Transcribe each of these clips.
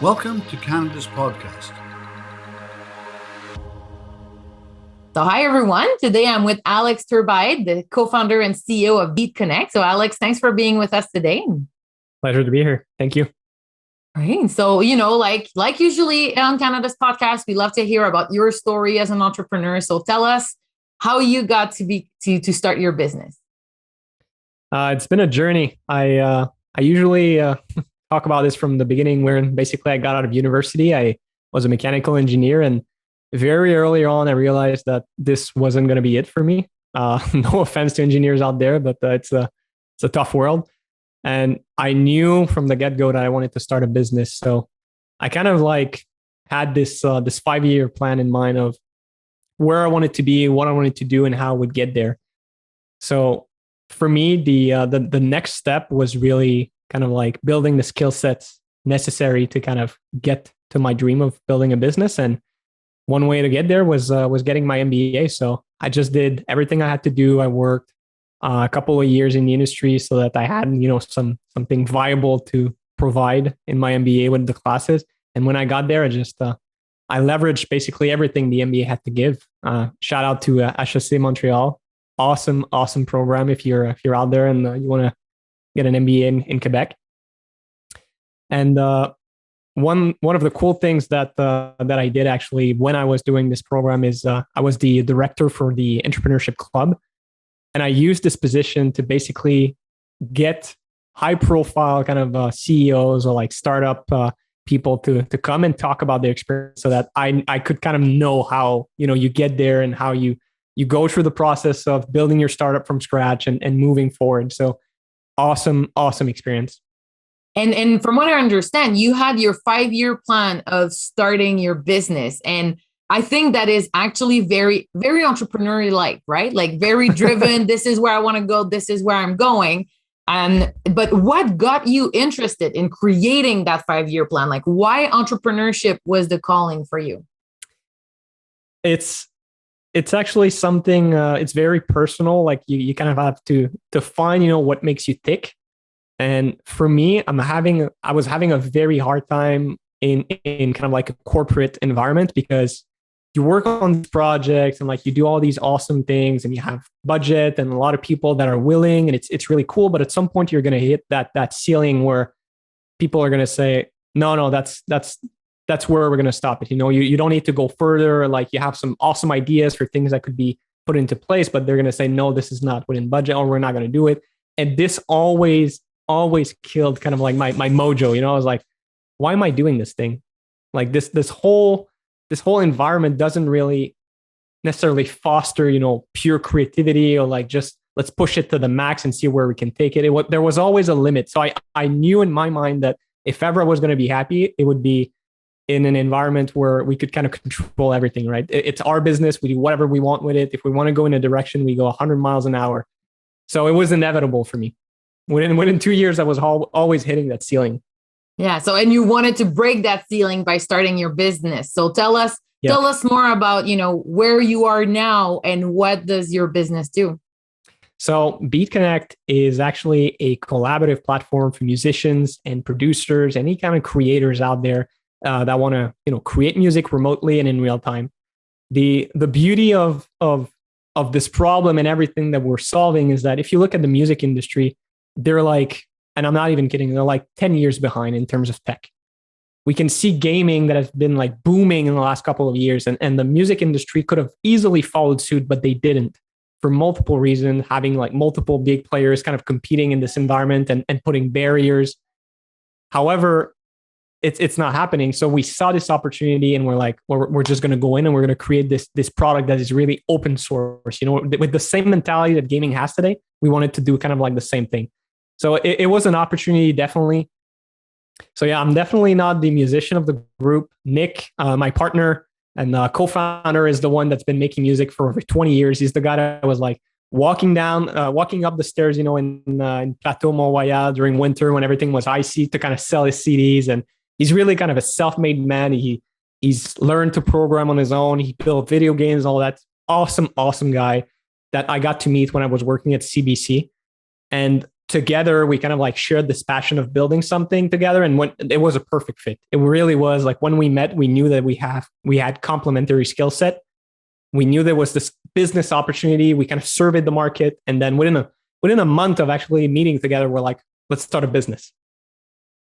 Welcome to Canada's podcast. So hi, everyone. Today I'm with Alex Turbide, the co-founder and CEO of Beat Connect. So Alex, thanks for being with us today. Pleasure to be here. Thank you. All right. So, like usually on Canada's podcast, we love to hear about your story as an entrepreneur. So tell us how you got to start your business. It's been a journey. I usually talk about this from the beginning, where basically I got out of university. I was a mechanical engineer, and very early on, I realized that this wasn't going to be it for me. No offense to engineers out there, but it's a tough world. And I knew from the get-go that I wanted to start a business. So I kind of had this 5-year plan in mind of where I wanted to be, what I wanted to do, and how I would get there. So for me, the next step was really kind of like building the skill sets necessary to kind of get to my dream of building a business. And one way to get there was getting my MBA. So I just did everything I had to do. I worked a couple of years in the industry so that I had, something viable to provide in my MBA with the classes. And when I got there, I leveraged basically everything the MBA had to give. Shout out to HEC Montreal. Awesome program if you're out there and you want to get an MBA in Quebec. And one of the cool things that I did actually when I was doing this program is I was the director for the entrepreneurship club, and I used this position to basically get high profile kind of CEOs or like startup people to come and talk about their experience, so that I could kind of know how you get there and how you go through the process of building your startup from scratch and moving forward. So awesome experience. And from what I understand, you had your 5-year plan of starting your business. And I think that is actually very, very entrepreneurial-like, right? Like very driven. This is where I want to go. This is where I'm going. But what got you interested in creating that 5-year plan? Like why entrepreneurship was the calling for you? It's actually something, it's very personal. Like you kind of have to find, what makes you tick. And for me, I was having a very hard time in kind of like a corporate environment, because you work on projects and like you do all these awesome things and you have budget and a lot of people that are willing, and it's really cool. But at some point you're going to hit that ceiling where people are going to say, no, that's where we're going to stop it. You don't need to go further. Like you have some awesome ideas for things that could be put into place, but they're going to say, no, this is not within budget, or we're not going to do it. And this always killed kind of like my mojo. I was like, why am I doing this thing? Like this whole environment doesn't really necessarily foster, pure creativity, or like just let's push it to the max and see where we can take it. There was always a limit. So I knew in my mind that if ever I was going to be happy, it would be in an environment where we could kind of control everything, right? It's our business. We do whatever we want with it. If we want to go in a direction, we go 100 miles an hour. So it was inevitable for me. Within 2 years, I was always hitting that ceiling. Yeah. So, and you wanted to break that ceiling by starting your business. So tell us more about, where you are now and what does your business do? So Beat Connect is actually a collaborative platform for musicians and producers, any kind of creators out there that want to, create music remotely and in real time. The beauty of this problem and everything that we're solving is that if you look at the music industry, they're like, and I'm not even kidding, they're like 10 years behind in terms of tech. We can see gaming that has been like booming in the last couple of years, and the music industry could have easily followed suit, but they didn't, for multiple reasons, having like multiple big players kind of competing in this environment and putting barriers. However, it's not happening. So we saw this opportunity and we're like, we're just going to go in and we're going to create this product that is really open source, with the same mentality that gaming has today. We wanted to do kind of like the same thing. So it was an opportunity, definitely. So yeah, I'm definitely not the musician of the group. Nick, my partner and co-founder, is the one that's been making music for over 20 years. He's the guy that was like walking up the stairs, in Plateau Mont Royal during winter when everything was icy, to kind of sell his CDs. And he's really kind of a self-made man. He's learned to program on his own. He built video games, all that. Awesome guy that I got to meet when I was working at CBC. And together we kind of like shared this passion of building something together, and when it was a perfect fit. It really was. Like when we met, we knew that we had complementary skill set. We knew there was this business opportunity. We kind of surveyed the market, and then within a month of actually meeting together, we're like, let's start a business.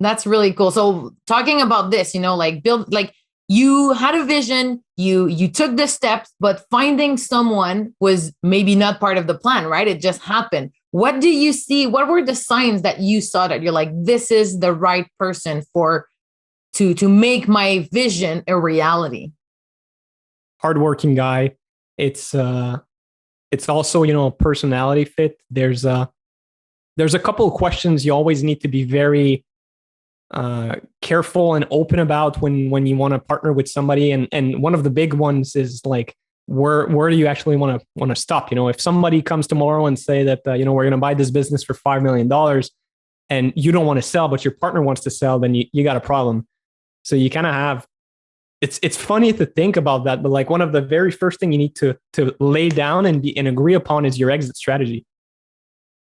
That's really cool. So talking about this, like build, like you had a vision, you took the steps, but finding someone was maybe not part of the plan, right? It just happened. What do you see? What were the signs that you saw that you're like, this is the right person to make my vision a reality? Hardworking guy. It's also, a personality fit. There's a couple of questions you always need to be very careful and open about when you want to partner with somebody. And one of the big ones is like, where do you actually want to stop? If somebody comes tomorrow and say that, we're going to buy this business for $5 million and you don't want to sell, but your partner wants to sell, then you got a problem. So you kind of have, it's funny to think about that, but like one of the very first thing you need to lay down and agree upon is your exit strategy.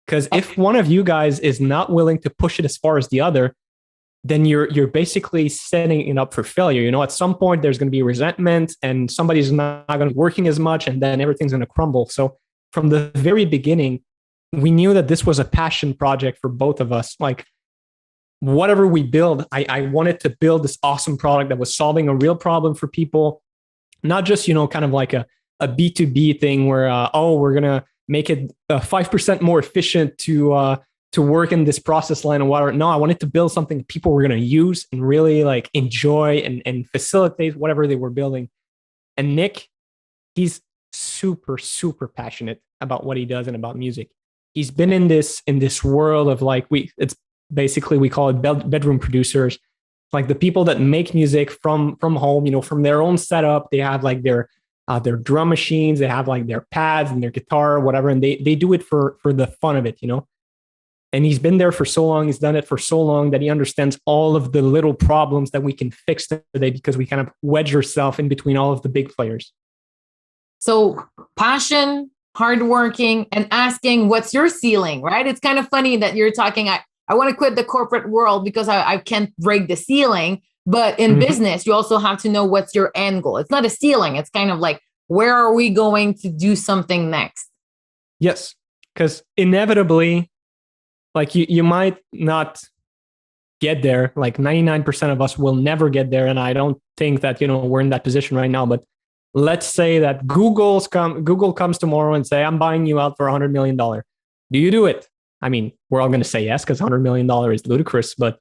Because if one of you guys is not willing to push it as far as the other, then you're basically setting it up for failure. At some point there's going to be resentment and somebody's not going to be working as much, and then everything's going to crumble. So from the very beginning, we knew that this was a passion project for both of us. Like whatever we build, I wanted to build this awesome product that was solving a real problem for people, not just, kind of like a B2B thing where, we're going to make it 5% more efficient to work in this process line or whatever. No, I wanted to build something people were going to use and really like enjoy and facilitate whatever they were building. And Nick, he's super, super passionate about what he does and about music. He's been in this world of like, it's basically, we call it bedroom producers, like the people that make music from home, from their own setup. They have like their drum machines, they have like their pads and their guitar, whatever. And they do it for the fun of it, And he's been there for so long, he's done it for so long that he understands all of the little problems that we can fix today because we kind of wedge ourselves in between all of the big players. So passion, hardworking, and asking what's your ceiling, right? It's kind of funny that you're talking, I want to quit the corporate world because I can't break the ceiling. But in business, you also have to know what's your end goal. It's not a ceiling. It's kind of like, where are we going to do something next? Yes, because inevitably, like you might not get there. Like 99% of us will never get there. And I don't think that, we're in that position right now. But let's say that Google comes tomorrow and say, I'm buying you out for $100 million. Do you do it? I mean, we're all going to say yes, because $100 million is ludicrous. But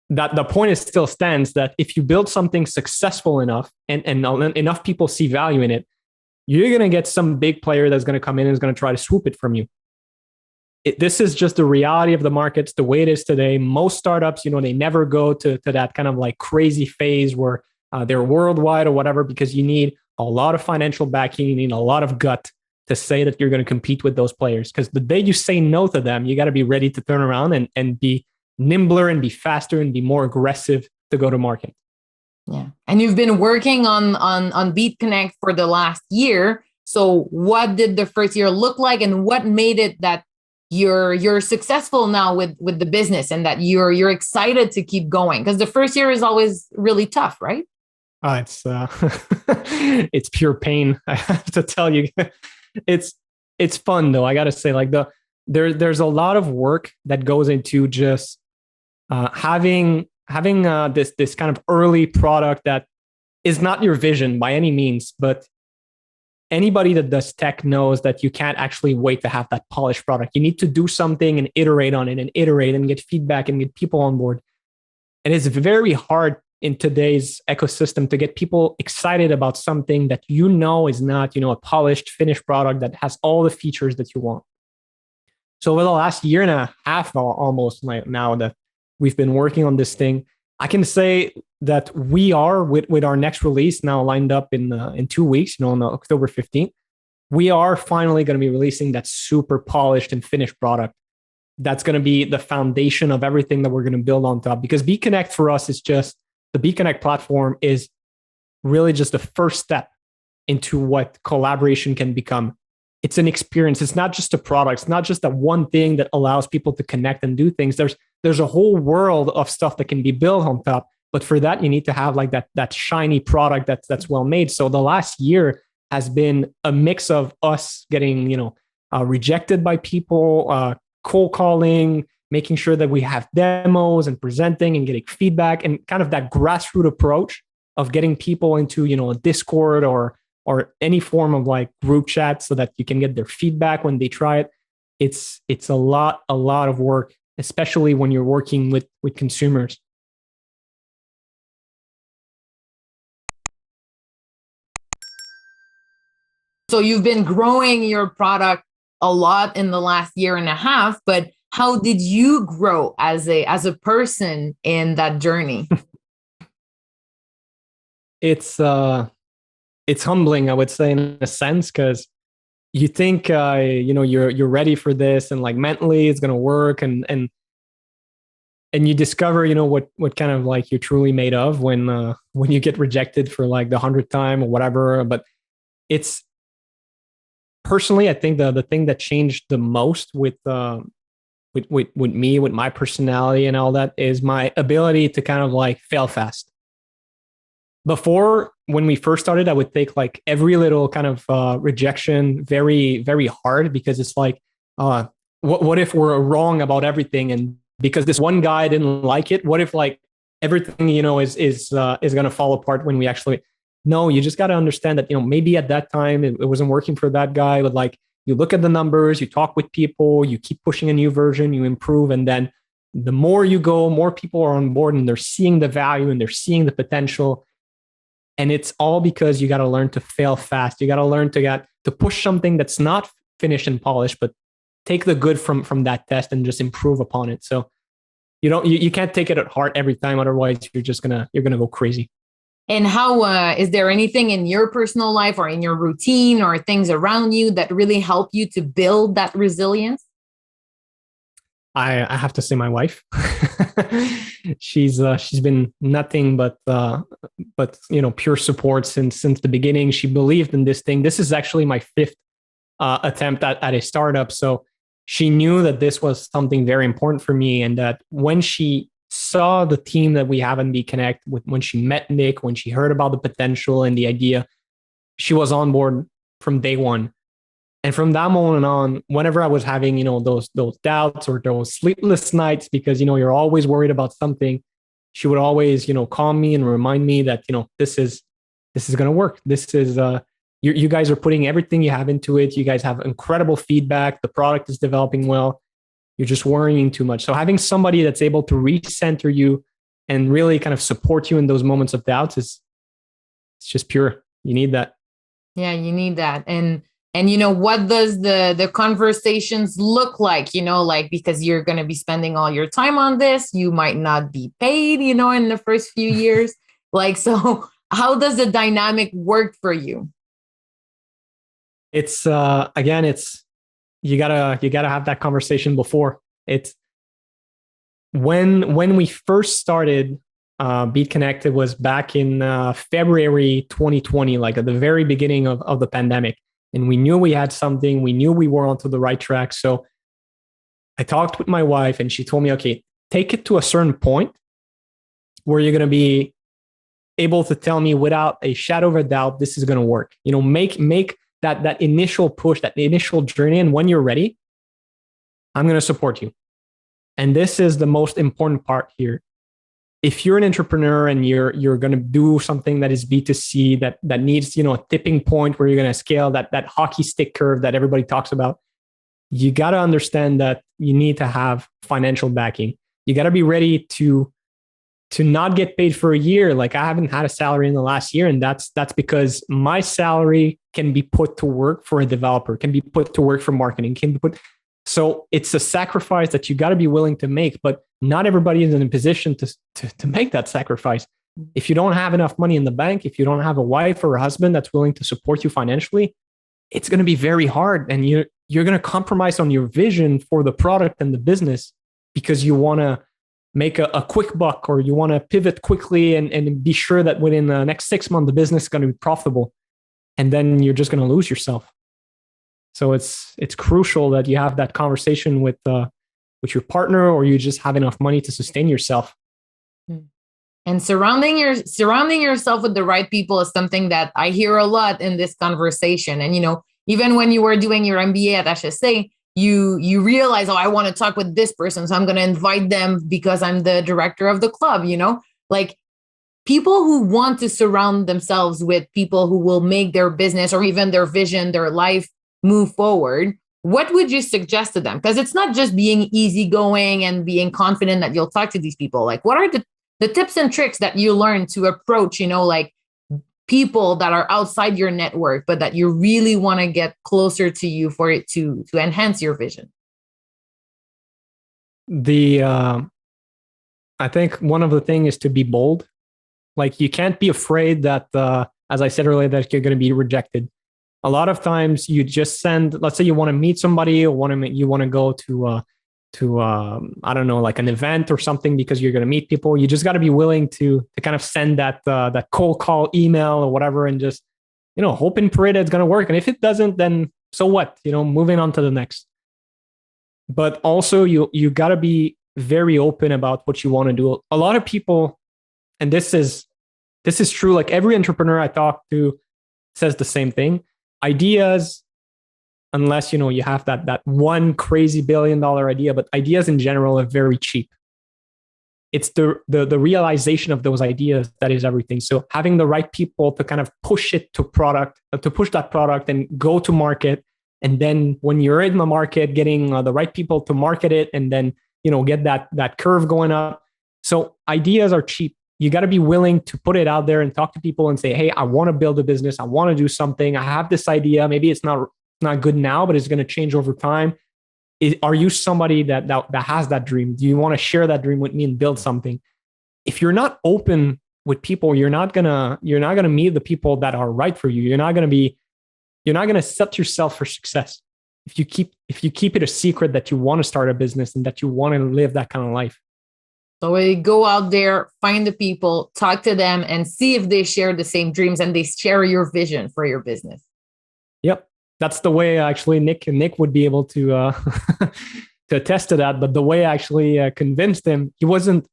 that the point is still stands that if you build something successful enough and enough people see value in it, you're going to get some big player that's going to come in and is going to try to swoop it from you. This is just the reality of the markets, the way it is today. Most startups, they never go to that kind of like crazy phase where they're worldwide or whatever, because you need a lot of financial backing, you need a lot of gut to say that you're going to compete with those players. Because the day you say no to them, you got to be ready to turn around and be nimbler and be faster and be more aggressive to go to market. Yeah. And you've been working on Beat Connect for the last year. So what did the first year look like, and what made it that you're successful now with the business and that you're excited to keep going? Because the first year is always really tough, right? It's it's pure pain. I have to tell you, it's fun though. I got to say, like there's a lot of work that goes into just having this kind of early product that is not your vision by any means, but anybody that does tech knows that you can't actually wait to have that polished product. You need to do something and iterate on it and iterate and get feedback and get people on board. And it's very hard in today's ecosystem to get people excited about something that is not, a polished, finished product that has all the features that you want. So over the last year and a half almost now that we've been working on this thing, I can say that we are with our next release now lined up in 2 weeks, on October 15th. We are finally going to be releasing that super polished and finished product. That's going to be the foundation of everything that we're going to build on top. Because Beat Connect for us is just, the Beat Connect platform is really just the first step into what collaboration can become. it's an experience. It's not just a product. It's not just that one thing that allows people to connect and do things. There's a whole world of stuff that can be built on top. But for that, you need to have like that shiny product that's well made. So the last year has been a mix of us getting, rejected by people, cold calling, making sure that we have demos and presenting and getting feedback, and kind of that grassroots approach of getting people into, a Discord or any form of like group chat so that you can get their feedback when they try it. It's a lot of work, especially when you're working with consumers. So you've been growing your product a lot in the last year and a half, but how did you grow as a person in that journey? It's humbling, I would say, in a sense, because you think you're ready for this and like mentally it's gonna work, and you discover what kind of like you're truly made of when you get rejected for like the 100th time or whatever. But it's personally, I think the thing that changed the most with me, with my personality and all that, is my ability to kind of like fail fast. Before, when we first started, I would take like every little kind of rejection very, very hard, because it's like, what if we're wrong about everything? And because this one guy didn't like it, what if like everything, is going to fall apart when we actually, no, you just got to understand that, maybe at that time it wasn't working for that guy. But like, you look at the numbers, you talk with people, you keep pushing a new version, you improve. And then the more you go, more people are on board and they're seeing the value and they're seeing the potential. And it's all because you got to learn to fail fast. You got to learn to push something that's not finished and polished, but take the good from that test and just improve upon it. So you can't take it at heart every time. Otherwise you're going to go crazy. And how is there anything in your personal life or in your routine or things around you that really help you to build that resilience? I have to say my wife. She's been nothing but pure support since the beginning. She believed in this thing. This is actually my fifth attempt at a startup. So she knew that this was something very important for me, and that when she saw the team that we have in Be Connect, when she met Nick, when she heard about the potential and the idea, she was on board from day one. And from that moment on, whenever I was having, those doubts or those sleepless nights, because, you're always worried about something, she would always, call me and remind me that, this is going to work. This is, you guys are putting everything you have into it. You guys have incredible feedback. The product is developing well. You're just worrying too much. So having somebody that's able to recenter you and really kind of support you in those moments of doubts it's just pure. You need that. Yeah, you need that. And what does the conversations look like, because you're going to be spending all your time on this, you might not be paid, in the first few years. So how does the dynamic work for you? It's, again, you gotta have that conversation before. It's when we first started, Be Connected was back in February 2020, like at the very beginning of the pandemic. And we knew we had something. We knew we were onto the right track. So I talked with my wife and she told me, okay, take it to a certain point where you're going to be able to tell me without a shadow of a doubt, this is going to work. Make that initial push, that initial journey. And when you're ready, I'm going to support you. And this is the most important part here. If you're an entrepreneur and you're going to do something that is B2C, that needs, a tipping point where you're going to scale, that hockey stick curve that everybody talks about, you got to understand that you need to have financial backing. You got to be ready to not get paid for a year. Like, I haven't had a salary in the last year, and that's because my salary can be put to work for a developer, can be put to work for marketing, can be put. So it's a sacrifice that you got to be willing to make, but not everybody is in a position to make that sacrifice. If you don't have enough money in the bank, if you don't have a wife or a husband that's willing to support you financially, it's going to be very hard. And you're going to compromise on your vision for the product and the business because you want to make a quick buck, or you want to pivot quickly and be sure that within the next 6 months, the business is going to be profitable. And then you're just going to lose yourself. So it's crucial that you have that conversation with your partner, or you just have enough money to sustain yourself. And surrounding yourself with the right people is something that I hear a lot in this conversation. And even when you were doing your MBA at HSA, you realize, oh, I want to talk with this person, so I'm going to invite them because I'm the director of the club. Like, people who want to surround themselves with people who will make their business or even their vision, their life move forward. What would you suggest to them? Because it's not just being easygoing and being confident that you'll talk to these people. Like, what are the tips and tricks that you learn to approach, like people that are outside your network, but that you really want to get closer to you for it to enhance your vision? I think one of the things is to be bold. Like, you can't be afraid that, as I said earlier, that you're going to be rejected. A lot of times you just send, let's say you want to meet somebody, or you want to go to I don't know, like an event or something, because you're going to meet people. You just got to be willing to kind of send that cold call email or whatever, and just, hope and pray that it's going to work. And if it doesn't, then so what? moving on to the next. But also you got to be very open about what you want to do. A lot of people, and this is true, like every entrepreneur I talk to says the same thing. Ideas, unless you have that one crazy $1 billion idea, but ideas in general are very cheap. It's the realization of those ideas that is everything. So having the right people to kind of push it to push that product and go to market, and then when you're in the market, getting the right people to market it, and then get that curve going up. So ideas are cheap. You got to be willing to put it out there and talk to people and say, hey, I want to build a business. I want to do something. I have this idea. Maybe it's not good now, but it's going to change over time. Are you somebody that has that dream? Do you want to share that dream with me and build something? If you're not open with people, you're not gonna meet the people that are right for you. You're not gonna set yourself for success if you keep it a secret that you want to start a business and that you want to live that kind of life. So we go out there, find the people, talk to them, and see if they share the same dreams and they share your vision for your business. Yep. That's the way actually Nick would be able to to attest to that. But the way I actually convinced him, he wasn't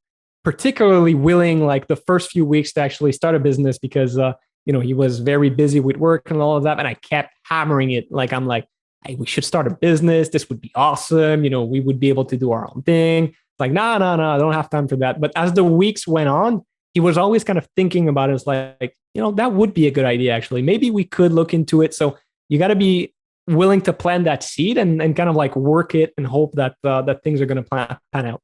particularly willing, like the first few weeks, to actually start a business because he was very busy with work and all of that. And I kept hammering it. Like, I'm like, hey, we should start a business. This would be awesome. We would be able to do our own thing. Like, no, I don't have time for that. But as the weeks went on, he was always kind of thinking about it. It's like, that would be a good idea, actually. Maybe we could look into it. So you got to be willing to plant that seed and kind of like work it and hope that that things are going to pan out.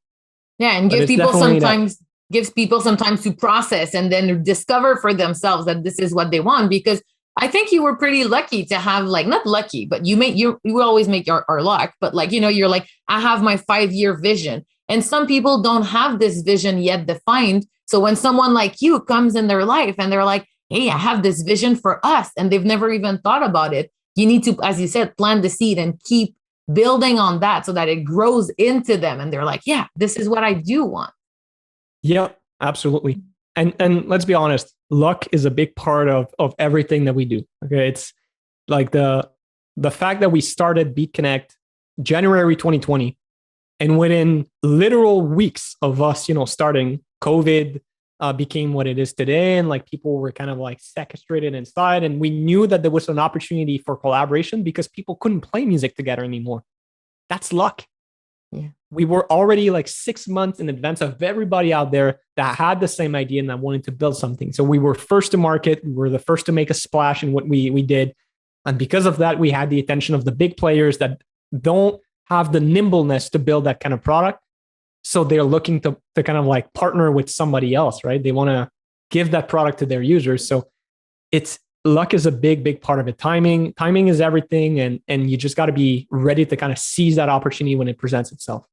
Yeah, and gives people sometimes to process and then discover for themselves that this is what they want. Because I think you were pretty lucky to have, like, not lucky, but you always make our luck. But like, you're like, I have my 5-year vision. And some people don't have this vision yet defined. So when someone like you comes in their life and they're like, hey, I have this vision for us, and they've never even thought about it, you need to, as you said, plant the seed and keep building on that so that it grows into them. And they're like, yeah, this is what I do want. Yeah, absolutely. And let's be honest, luck is a big part of everything that we do. Okay. It's like the fact that we started Beat Connect January 2020, and within literal weeks of us, starting, COVID became what it is today. And like, people were kind of like sequestrated inside. And we knew that there was an opportunity for collaboration because people couldn't play music together anymore. That's luck. Yeah. We were already like 6 months in advance of everybody out there that had the same idea and that wanted to build something. So we were first to market. We were the first to make a splash in what we did. And because of that, we had the attention of the big players that don't have the nimbleness to build that kind of product. So they're looking to kind of like partner with somebody else, right? They want to give that product to their users. So luck is a big part of it. Timing is everything. And you just got to be ready to kind of seize that opportunity when it presents itself.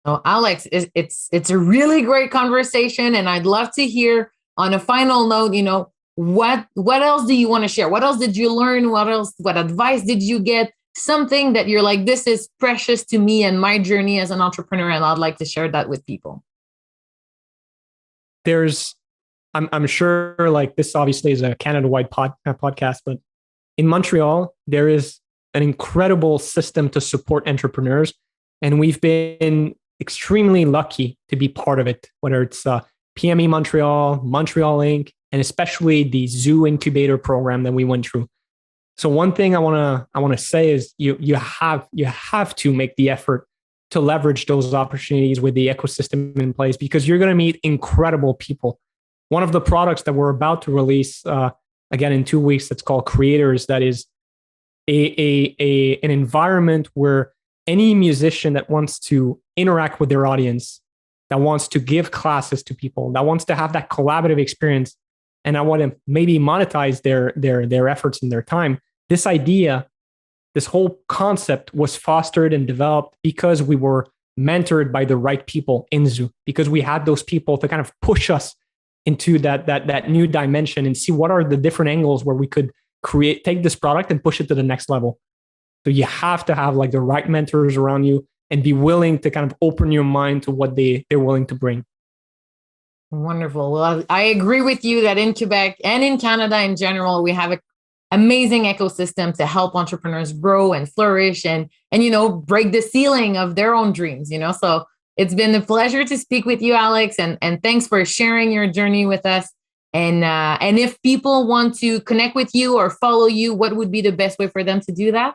Oh, Alex, it's a really great conversation. And I'd love to hear, on a final note, what else do you want to share? What else did you learn? What advice did you get? Something that you're like, this is precious to me and my journey as an entrepreneur, and I'd like to share that with people. I'm sure, like, this obviously is a Canada-wide podcast, but in Montreal, there is an incredible system to support entrepreneurs. And we've been extremely lucky to be part of it, whether it's PME Montreal, Montreal Inc., and especially the Zoo Incubator program that we went through. So one thing I want to say is you have to make the effort to leverage those opportunities with the ecosystem in place, because you're going to meet incredible people. One of the products that we're about to release again in 2 weeks, that's called Creators. That is an environment where any musician that wants to interact with their audience, that wants to give classes to people, that wants to have that collaborative experience, and I want to maybe monetize their efforts and their time. This idea, this whole concept was fostered and developed because we were mentored by the right people in Zoo, because we had those people to kind of push us into that new dimension and see what are the different angles where we could take this product and push it to the next level. So you have to have like the right mentors around you and be willing to kind of open your mind to what they're willing to bring. Wonderful. Well, I agree with you that in Quebec and in Canada in general, we have an amazing ecosystem to help entrepreneurs grow and flourish and break the ceiling of their own dreams, So it's been a pleasure to speak with you, Alex, and thanks for sharing your journey with us. And if people want to connect with you or follow you, what would be the best way for them to do that?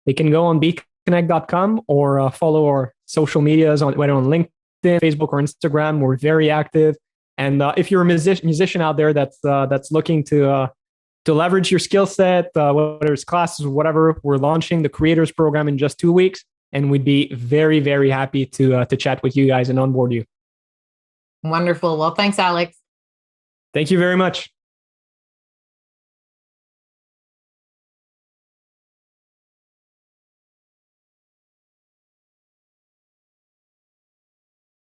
They can go on beconnect.com or follow our social medias whether on LinkedIn, Facebook, or Instagram. We're very active. And if you're a musician out there that's looking to leverage your skill set, whether it's classes or whatever, we're launching the Creators Program in just 2 weeks. And we'd be very, very happy to chat with you guys and onboard you. Wonderful. Well, thanks, Alex. Thank you very much.